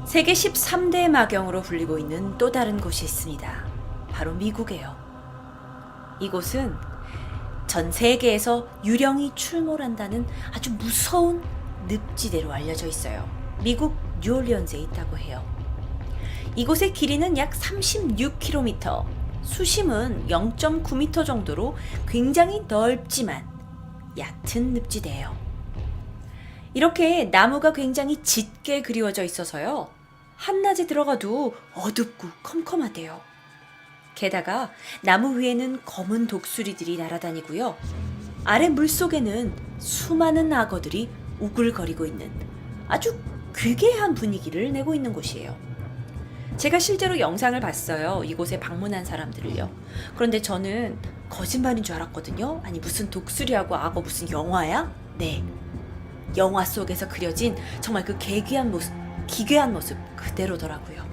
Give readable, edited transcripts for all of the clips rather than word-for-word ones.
세계 13대 마경으로 불리고 있는 또 다른 곳이 있습니다. 바로 미국이에요. 이곳은 전 세계에서 유령이 출몰한다는 아주 무서운 늪지대로 알려져 있어요. 미국 뉴올리언즈에 있다고 해요. 이곳의 길이는 약 36km, 수심은 0.9m 정도로 굉장히 넓지만 얕은 늪지대예요. 이렇게 나무가 굉장히 짙게 그리워져 있어서요. 한낮에 들어가도 어둡고 컴컴하대요. 게다가 나무 위에는 검은 독수리들이 날아다니고요. 아래 물속에는 수많은 악어들이 우글거리고 있는 아주 괴괴한 분위기를 내고 있는 곳이에요. 제가 실제로 영상을 봤어요. 이곳에 방문한 사람들을요. 그런데 저는 거짓말인 줄 알았거든요. 아니 무슨 독수리하고 악어 무슨 영화야? 네. 영화 속에서 그려진 정말 그 기괴한 모습 그대로더라고요.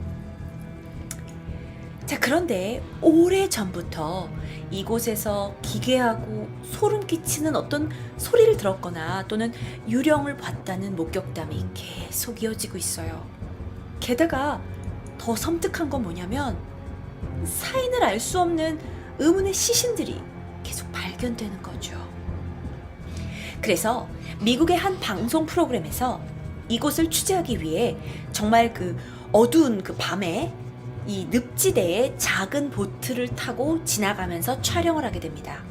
자, 그런데 오래전부터 이곳에서 기괴하고 소름 끼치는 어떤 소리를 들었거나 또는 유령을 봤다는 목격담이 계속 이어지고 있어요. 게다가 더 섬뜩한 건 뭐냐면 사인을 알 수 없는 의문의 시신들이 계속 발견되는 거죠. 그래서 미국의 한 방송 프로그램에서 이곳을 취재하기 위해 정말 그 어두운 그 밤에 이 늪지대에 작은 보트를 타고 지나가면서 촬영을 하게 됩니다.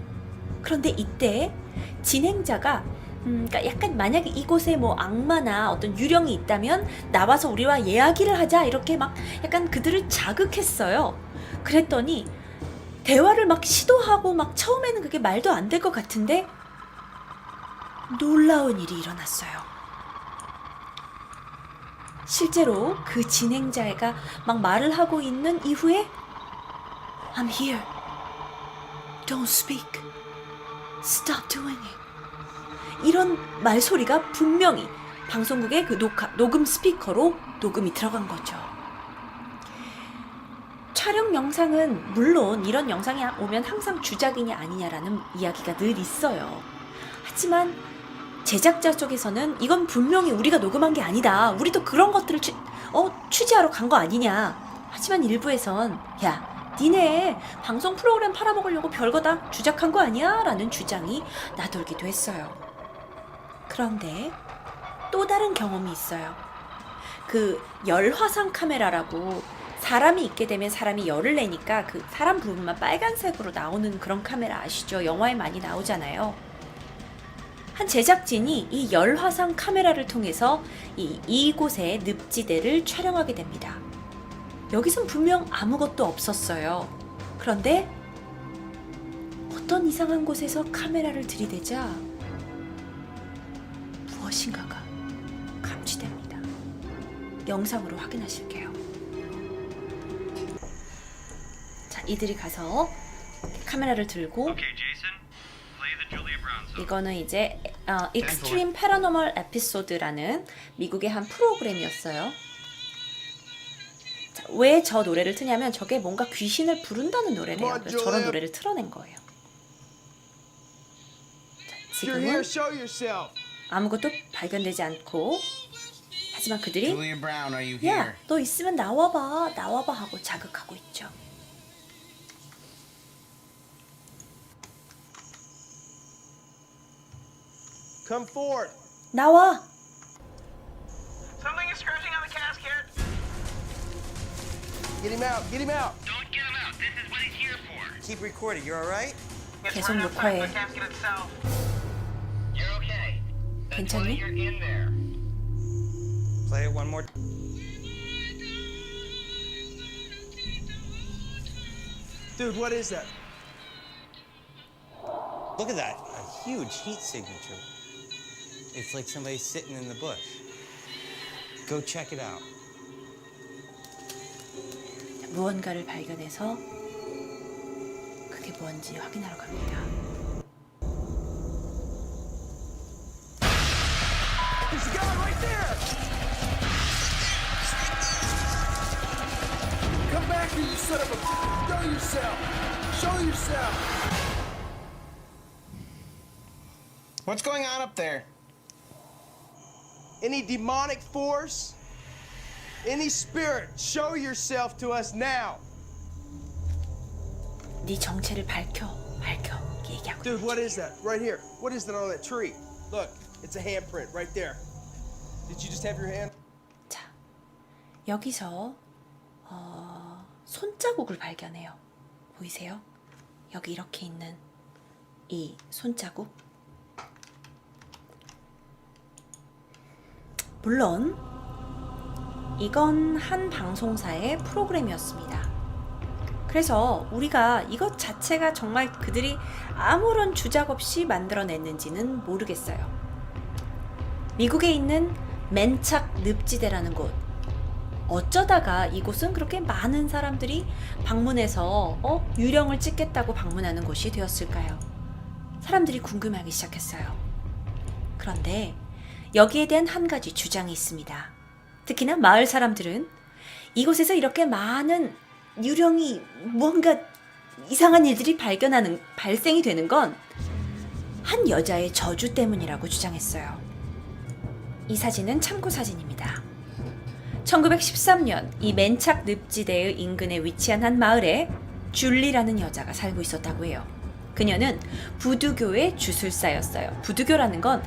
그런데 이때 진행자가 그러니까 약간 만약에 이곳에 뭐 악마나 어떤 유령이 있다면 나와서 우리와 이야기를 하자 이렇게 막 약간 그들을 자극했어요. 그랬더니 대화를 막 시도하고 막 처음에는 그게 말도 안 될 것 같은데 놀라운 일이 일어났어요. 실제로 그 진행자가 막 말을 하고 있는 이후에 I'm here. Don't speak. Stop doing it. 이런 말소리가 분명히 방송국의 그 녹음 스피커로 녹음이 들어간 거죠. 촬영 영상은 물론 이런 영상이 오면 항상 주작이냐 아니냐라는 이야기가 늘 있어요. 하지만 제작자 쪽에서는 이건 분명히 우리가 녹음한 게 아니다. 우리도 그런 것들을 취재하러 간 거 아니냐. 하지만 일부에선 야, 니네 방송 프로그램 팔아먹으려고 별거 다 주작한 거 아니야? 라는 주장이 나돌기도 했어요. 그런데 또 다른 경험이 있어요. 그 열화상 카메라라고 사람이 있게 되면 사람이 열을 내니까 그 사람 부분만 빨간색으로 나오는 그런 카메라 아시죠? 영화에 많이 나오잖아요. 한 제작진이 이 열화상 카메라를 통해서 이곳의 늪지대를 촬영하게 됩니다. 여기선 분명 아무것도 없었어요. 그런데 어떤 이상한 곳에서 카메라를 들이대자 무엇인가가 감지됩니다. 영상으로 확인하실게요. 자, 이들이 가서 카메라를 들고 이거는 이제 익스트림 패러노멀 에피소드라는 미국의 한 프로그램이었어요. 왜 저 노래를 트냐면 저게 뭔가 귀신을 부른다는 노래래요. 그래서 저런 노래를 틀어낸 거예요. 자, 지금은 아무것도 발견되지 않고 하지만 그들이 야, 너 있으면 나와봐 하고 자극하고 있죠. Come forth. 나와. Something is scratching on the casket. Get him out. Get him out. Don't get him out. This is what he's here for. Keep recording. You all right? It's 계속 right outside 녹화해. the casket itself. You're okay. That's why 괜찮니? you're in there. Play it one more. Dude, what is that? Look at that, a huge heat signature. It's like somebody sitting in the bush. Go check it out. 무언가를 발견해서 그게 뭔지 확인하러 갑니다. There's a guy right there. Come back here, you son of a. Show yourself. Show yourself. What's going on up there? Any demonic force? Any spirit, show yourself to us now. 네 정체를 밝혀 얘기하고. Dude, what is that? Right here. What is that on that tree? Look, it's a handprint right there. Did you just have your hand? 자, 여기서 손자국을 발견해요. 보이세요? 여기 이렇게 있는 이 손자국. 물론 이건 한 방송사의 프로그램이었습니다. 그래서 우리가 이것 자체가 정말 그들이 아무런 주작 없이 만들어냈는지는 모르겠어요. 미국에 있는 맨착 늪지대라는 곳. 어쩌다가 이곳은 그렇게 많은 사람들이 방문해서 유령을 찍겠다고 방문하는 곳이 되었을까요? 사람들이 궁금해하기 시작했어요. 그런데 여기에 대한 한 가지 주장이 있습니다. 특히나 마을 사람들은 이곳에서 이렇게 많은 유령이 뭔가 이상한 일들이 발생이 되는 건 한 여자의 저주 때문이라고 주장했어요. 이 사진은 참고 사진입니다. 1913년 이 맨착 늪지대의 인근에 위치한 한 마을에 줄리라는 여자가 살고 있었다고 해요. 그녀는 부두교의 주술사였어요. 부두교라는 건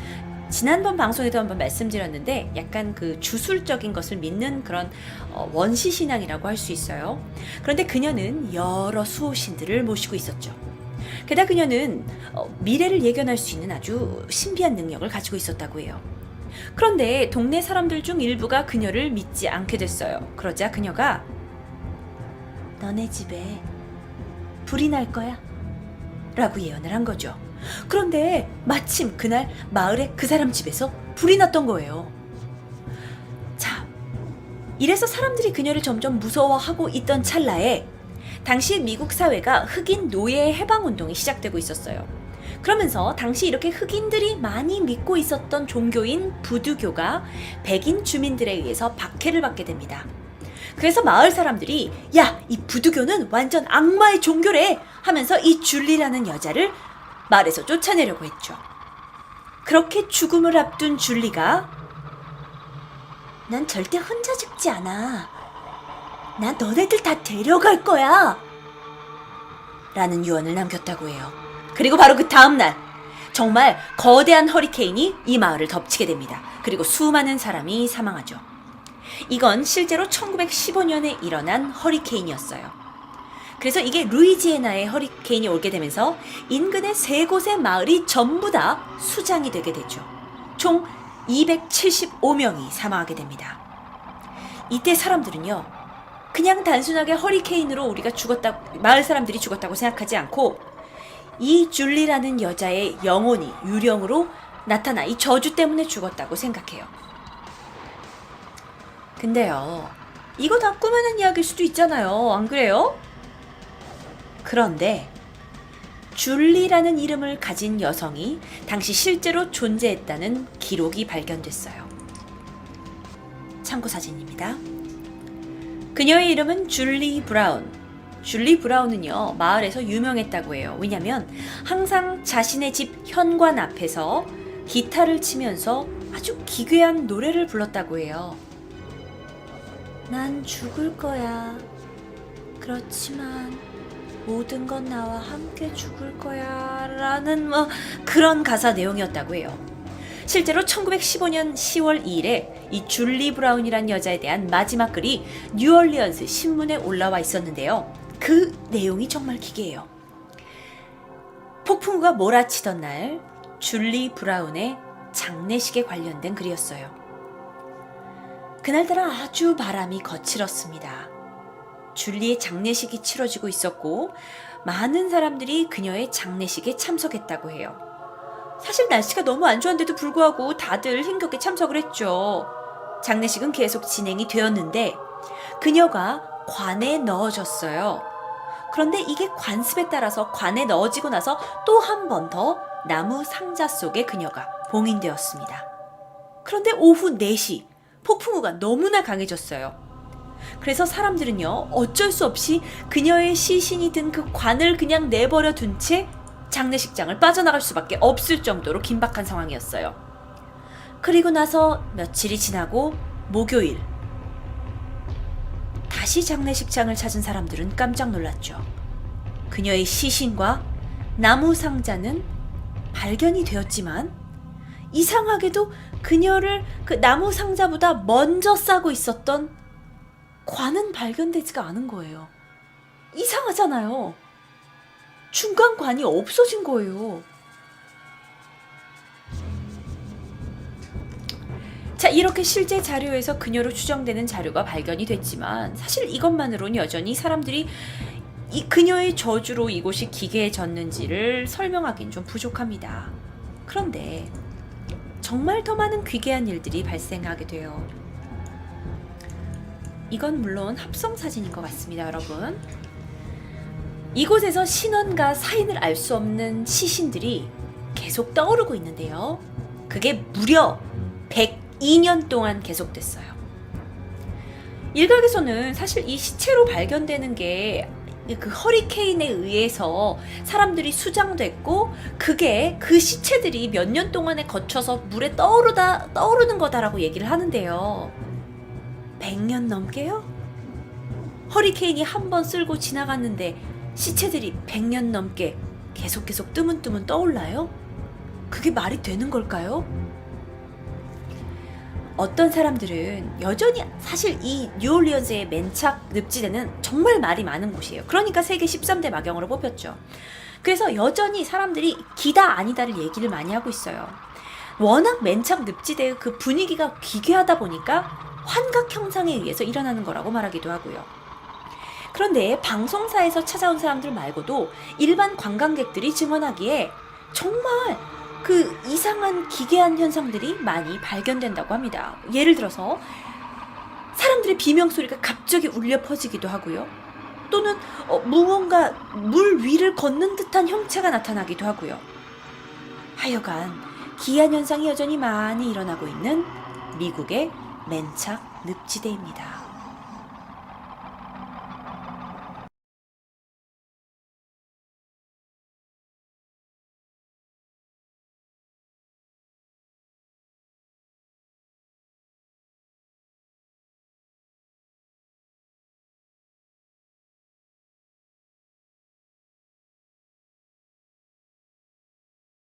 지난번 방송에도 한번 말씀드렸는데 약간 그 주술적인 것을 믿는 그런 원시 신앙이라고 할 수 있어요. 그런데 그녀는 여러 수호신들을 모시고 있었죠. 게다가 그녀는 미래를 예견할 수 있는 아주 신비한 능력을 가지고 있었다고 해요. 그런데 동네 사람들 중 일부가 그녀를 믿지 않게 됐어요. 그러자 그녀가 너네 집에 불이 날 거야 라고 예언을 한 거죠. 그런데 마침 그날 마을에 그 사람 집에서 불이 났던 거예요. 자, 이래서 사람들이 그녀를 점점 무서워하고 있던 찰나에 당시 미국 사회가 흑인 노예 해방운동이 시작되고 있었어요. 그러면서 당시 이렇게 흑인들이 많이 믿고 있었던 종교인 부두교가 백인 주민들에 의해서 박해를 받게 됩니다. 그래서 마을 사람들이 야, 이 부두교는 완전 악마의 종교래 하면서 이 줄리라는 여자를 마을에서 쫓아내려고 했죠. 그렇게 죽음을 앞둔 줄리가 난 절대 혼자 죽지 않아. 난 너네들 다 데려갈 거야. 라는 유언을 남겼다고 해요. 그리고 바로 그 다음날 정말 거대한 허리케인이 이 마을을 덮치게 됩니다. 그리고 수많은 사람이 사망하죠. 이건 실제로 1915년에 일어난 허리케인이었어요. 그래서 이게 루이지애나의 허리케인이 오게 되면서 인근의 3곳의 마을이 전부 다 수장이 되게 되죠. 총 275명이 사망하게 됩니다. 이때 사람들은요, 그냥 단순하게 허리케인으로 우리가 마을 사람들이 죽었다고 생각하지 않고 이 줄리라는 여자의 영혼이 유령으로 나타나 이 저주 때문에 죽었다고 생각해요. 근데요, 이거 다 꾸며낸 이야기일 수도 있잖아요. 안 그래요? 그런데 줄리라는 이름을 가진 여성이 당시 실제로 존재했다는 기록이 발견됐어요. 참고 사진입니다. 그녀의 이름은 줄리 브라운. 줄리 브라운은요, 마을에서 유명했다고 해요. 왜냐면 항상 자신의 집 현관 앞에서 기타를 치면서 아주 기괴한 노래를 불렀다고 해요. 난 죽을 거야. 그렇지만 모든 건 나와 함께 죽을 거야. 라는 그런 가사 내용이었다고 해요. 실제로 1915년 10월 2일에 이 줄리 브라운이란 여자에 대한 마지막 글이 뉴올리언스 신문에 올라와 있었는데요. 그 내용이 정말 기괴해요. 폭풍우가 몰아치던 날 줄리 브라운의 장례식에 관련된 글이었어요. 그날따라 아주 바람이 거칠었습니다. 줄리의 장례식이 치러지고 있었고 많은 사람들이 그녀의 장례식에 참석했다고 해요. 사실 날씨가 너무 안 좋았는데도 불구하고 다들 힘겹게 참석을 했죠. 장례식은 계속 진행이 되었는데 그녀가 관에 넣어졌어요. 그런데 이게 관습에 따라서 관에 넣어지고 나서 또 한 번 더 나무 상자 속에 그녀가 봉인되었습니다. 그런데 오후 4시 폭풍우가 너무나 강해졌어요. 그래서 사람들은요, 어쩔 수 없이 그녀의 시신이 든 그 관을 그냥 내버려 둔 채 장례식장을 빠져나갈 수밖에 없을 정도로 긴박한 상황이었어요. 그리고 나서 며칠이 지나고 목요일, 다시 장례식장을 찾은 사람들은 깜짝 놀랐죠. 그녀의 시신과 나무 상자는 발견이 되었지만 이상하게도 그녀를 그 나무 상자보다 먼저 싸고 있었던 관은 발견되지가 않은 거예요. 이상하잖아요. 중간 관이 없어진 거예요. 자, 이렇게 실제 자료에서 그녀로 추정되는 자료가 발견이 됐지만 사실 이것만으로는 여전히 사람들이 이 그녀의 저주로 이곳이 기괴해졌는지를 설명하기는 좀 부족합니다. 그런데 정말 더 많은 귀괴한 일들이 발생하게 돼요. 이건 물론 합성 사진인 것 같습니다, 여러분. 이곳에서 신원과 사인을 알 수 없는 시신들이 계속 떠오르고 있는데요. 그게 무려 102년 동안 계속됐어요. 일각에서는 사실 이 시체로 발견되는 게 그 허리케인에 의해서 사람들이 수장됐고 그게 그 시체들이 몇 년 동안에 거쳐서 물에 떠오르는 거다라고 얘기를 하는데요. 100년 넘게요? 허리케인이 한 번 쓸고 지나갔는데 시체들이 100년 넘게 계속 뜨문뜨문 떠올라요? 그게 말이 되는 걸까요? 어떤 사람들은 여전히 사실 이 뉴올리언스의 맨착 늪지대는 정말 말이 많은 곳이에요. 그러니까 세계 13대 마경으로 뽑혔죠. 그래서 여전히 사람들이 기다 아니다를 얘기를 많이 하고 있어요. 워낙 맨착 늪지대의 그 분위기가 기괴하다 보니까 환각 현상에 의해서 일어나는 거라고 말하기도 하고요. 그런데 방송사에서 찾아온 사람들 말고도 일반 관광객들이 증언하기에 정말 그 이상한 기괴한 현상들이 많이 발견된다고 합니다. 예를 들어서 사람들의 비명소리가 갑자기 울려 퍼지기도 하고요. 또는 무언가 물 위를 걷는 듯한 형체가 나타나기도 하고요. 하여간 기이한 현상이 여전히 많이 일어나고 있는 미국의 맨착 늪지대입니다.